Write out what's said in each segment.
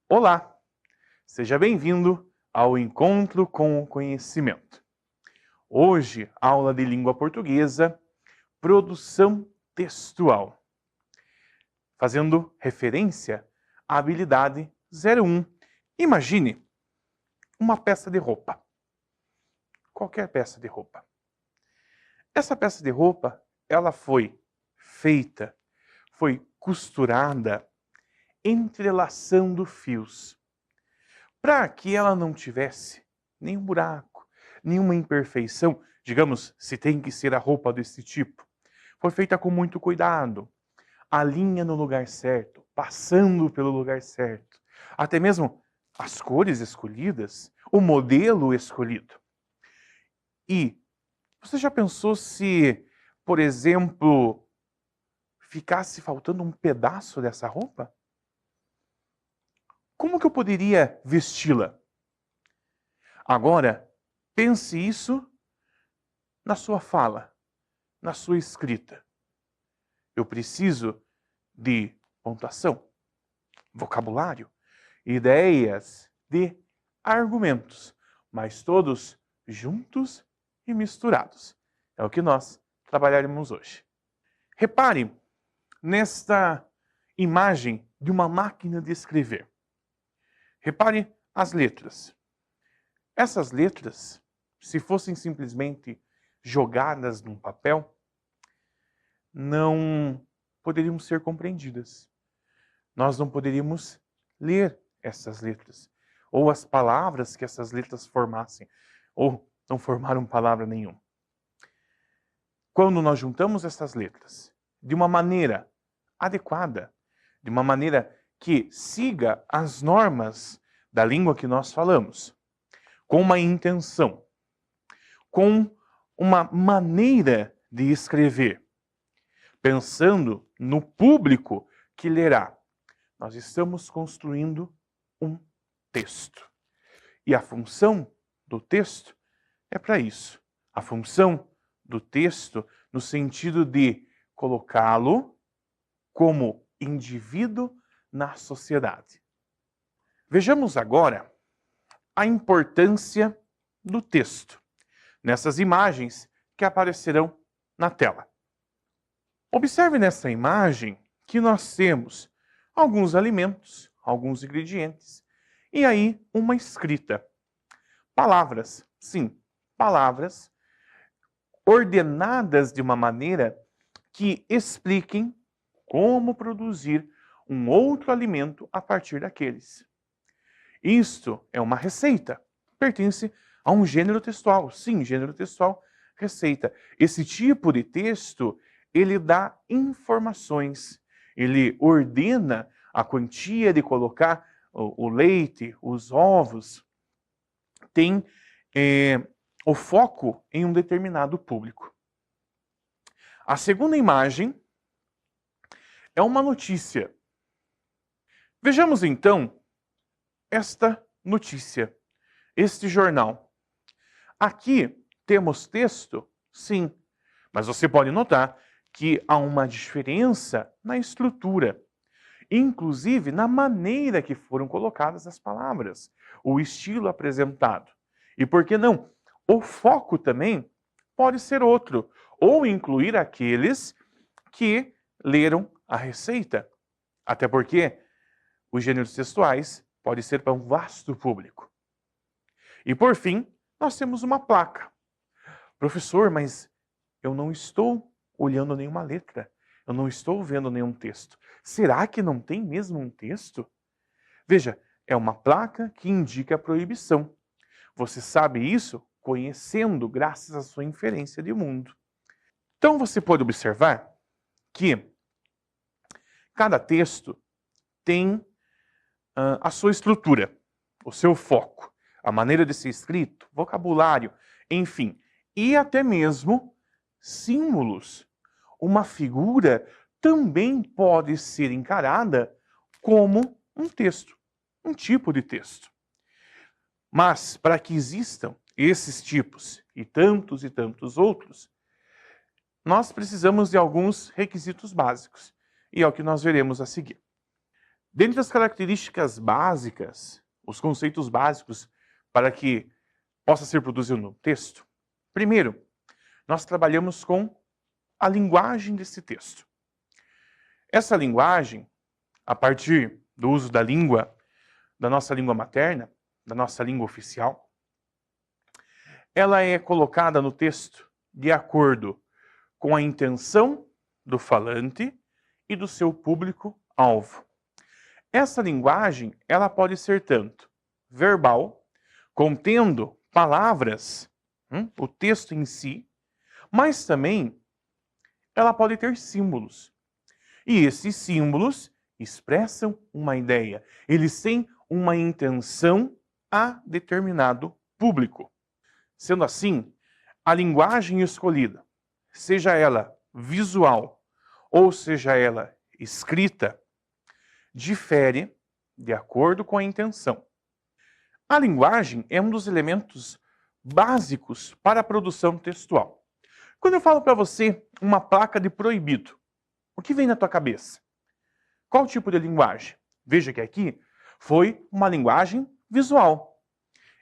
Olá, seja bem-vindo ao Encontro com o Conhecimento. Hoje, aula de língua portuguesa, produção textual, fazendo referência à habilidade 01. Imagine uma peça de roupa, qualquer peça de roupa. Essa peça de roupa, ela foi feita, foi costurada, entrelaçando fios, para que ela não tivesse nenhum buraco, nenhuma imperfeição. Digamos, se tem que ser a roupa desse tipo. Foi feita com muito cuidado, a linha no lugar certo, passando pelo lugar certo. Até mesmo as cores escolhidas, o modelo escolhido. E você já pensou se, por exemplo, ficasse faltando um pedaço dessa roupa? Como que eu poderia vesti-la? Agora, pense isso na sua fala, na sua escrita. Eu preciso de pontuação, vocabulário, ideias, de argumentos, mas todos juntos e misturados. É o que nós trabalharemos hoje. Repare nesta imagem de uma máquina de escrever. Repare as letras. Essas letras, se fossem simplesmente jogadas num papel, não poderiam ser compreendidas. Nós não poderíamos ler essas letras, ou as palavras que essas letras formassem, ou não formaram palavra nenhuma. Quando nós juntamos essas letras de uma maneira adequada, de uma maneira que siga as normas da língua que nós falamos, com uma intenção, com uma maneira de escrever, pensando no público que lerá, nós estamos construindo um texto. E a função do texto é para isso. A função do texto no sentido de colocá-lo como indivíduo na sociedade. Vejamos agora a importância do texto nessas imagens que aparecerão na tela. Observe nessa imagem que nós temos alguns alimentos, alguns ingredientes, e aí uma escrita. Palavras, sim, palavras ordenadas de uma maneira que expliquem como produzir um outro alimento a partir daqueles. Isto é uma receita, pertence a um gênero textual. Sim, gênero textual, receita. Esse tipo de texto, ele dá informações, ele ordena a quantia de colocar o leite, os ovos, tem o foco em um determinado público. A segunda imagem é uma notícia. Vejamos então esta notícia, este jornal. Aqui temos texto, sim, mas você pode notar que há uma diferença na estrutura, inclusive na maneira que foram colocadas as palavras, o estilo apresentado. E por que não? O foco também pode ser outro, ou incluir aqueles que leram a receita. Até porque os gêneros textuais podem ser para um vasto público. E por fim, nós temos uma placa. Professor, mas eu não estou olhando nenhuma letra. Eu não estou vendo nenhum texto. Será que não tem mesmo um texto? Veja, é uma placa que indica a proibição. Você sabe isso conhecendo, graças à sua inferência de mundo. Então você pode observar que cada texto tem a sua estrutura, o seu foco, a maneira de ser escrito, vocabulário, enfim, e até mesmo símbolos. Uma figura também pode ser encarada como um texto, um tipo de texto. Mas, para que existam esses tipos e tantos outros, nós precisamos de alguns requisitos básicos, e é o que nós veremos a seguir. Dentre as características básicas, os conceitos básicos para que possa ser produzido no texto, primeiro, nós trabalhamos com a linguagem desse texto. Essa linguagem, a partir do uso da língua, da nossa língua materna, da nossa língua oficial, ela é colocada no texto de acordo com a intenção do falante e do seu público-alvo. Essa linguagem, ela pode ser tanto verbal, contendo palavras, o texto em si, mas também ela pode ter símbolos. E esses símbolos expressam uma ideia. Eles têm uma intenção a determinado público. Sendo assim, a linguagem escolhida, seja ela visual ou seja ela escrita, difere de acordo com a intenção. A linguagem é um dos elementos básicos para a produção textual. Quando eu falo para você uma placa de proibido, o que vem na tua cabeça? Qual tipo de linguagem? Veja que aqui foi uma linguagem visual.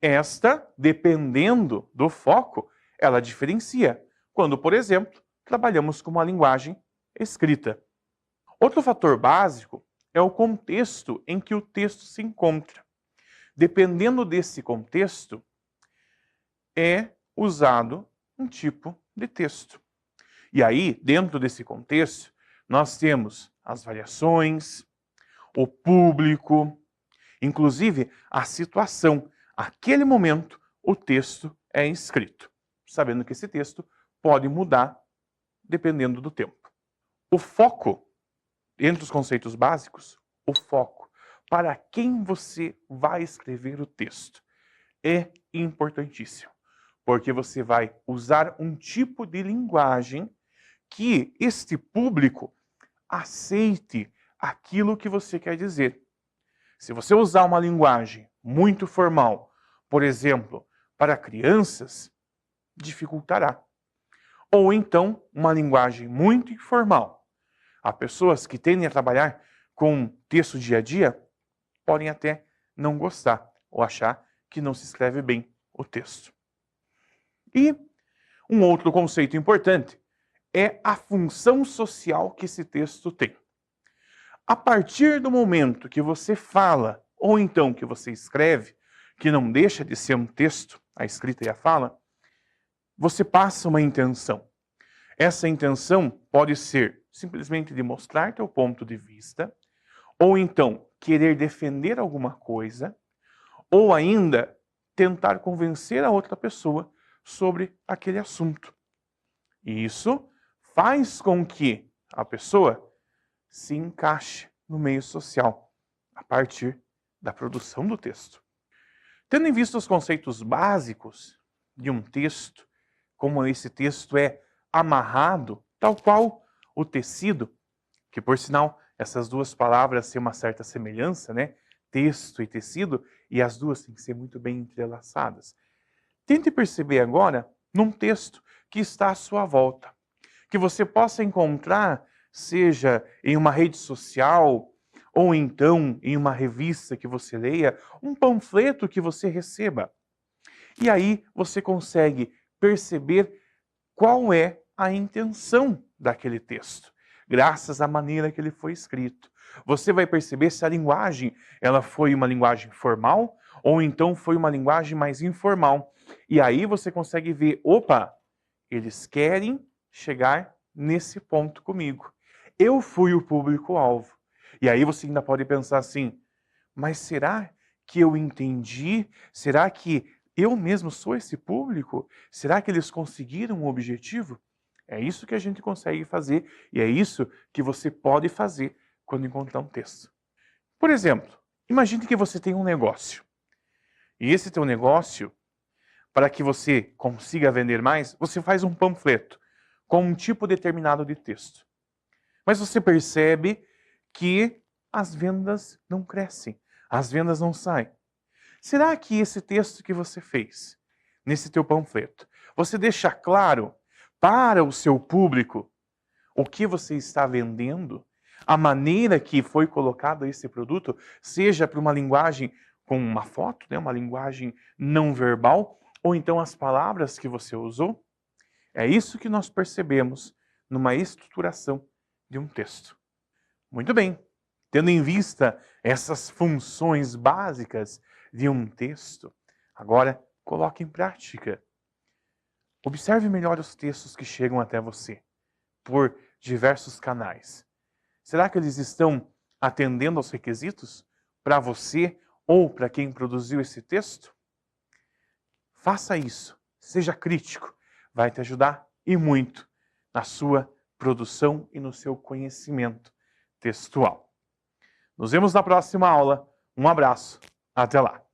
Esta, dependendo do foco, ela diferencia. Quando, por exemplo, trabalhamos com uma linguagem escrita. Outro fator básico é o contexto em que o texto se encontra. Dependendo desse contexto, é usado um tipo de texto. E aí, dentro desse contexto, nós temos as variações, o público, inclusive a situação. Aquele momento, o texto é escrito, sabendo que esse texto pode mudar dependendo do tempo. O foco, entre os conceitos básicos, o foco para quem você vai escrever o texto é importantíssimo, porque você vai usar um tipo de linguagem que este público aceite aquilo que você quer dizer. Se você usar uma linguagem muito formal, por exemplo, para crianças, dificultará. Ou então, uma linguagem muito informal. Há pessoas que tendem a trabalhar com texto dia a dia, podem até não gostar ou achar que não se escreve bem o texto. E um outro conceito importante é a função social que esse texto tem. A partir do momento que você fala, ou então que você escreve, que não deixa de ser um texto, a escrita e a fala, você passa uma intenção. Essa intenção pode ser simplesmente de mostrar teu ponto de vista, ou então querer defender alguma coisa, ou ainda tentar convencer a outra pessoa sobre aquele assunto. E isso faz com que a pessoa se encaixe no meio social a partir da produção do texto. Tendo em vista os conceitos básicos de um texto, como esse texto é amarrado, tal qual o tecido, que por sinal essas duas palavras têm uma certa semelhança, né? Texto e tecido, e as duas têm que ser muito bem entrelaçadas. Tente perceber agora num texto que está à sua volta, que você possa encontrar, seja em uma rede social, ou então em uma revista que você leia, um panfleto que você receba. E aí você consegue perceber qual é a intenção daquele texto, graças à maneira que ele foi escrito. Você vai perceber se a linguagem ela foi uma linguagem formal ou então foi uma linguagem mais informal. E aí você consegue ver, opa, eles querem chegar nesse ponto comigo. Eu fui o público-alvo. E aí você ainda pode pensar assim, mas será que eu entendi? Será que eu mesmo sou esse público? Será que eles conseguiram o objetivo? É isso que a gente consegue fazer e é isso que você pode fazer quando encontrar um texto. Por exemplo, imagine que você tem um negócio. E esse teu negócio, para que você consiga vender mais, você faz um panfleto com um tipo determinado de texto. Mas você percebe que as vendas não crescem, as vendas não saem. Será que esse texto que você fez, nesse teu panfleto, você deixa claro para o seu público o que você está vendendo? a maneira que foi colocado esse produto, seja para uma linguagem com uma foto, né, uma linguagem não verbal, ou então as palavras que você usou. É isso que nós percebemos numa estruturação de um texto. Muito bem, tendo em vista essas funções básicas de um texto, agora coloque em prática. Observe melhor os textos que chegam até você, por diversos canais. Será que eles estão atendendo aos requisitos para você ou para quem produziu esse texto? Faça isso, seja crítico, vai te ajudar e muito na sua produção e no seu conhecimento textual. Nos vemos na próxima aula. Um abraço, até lá!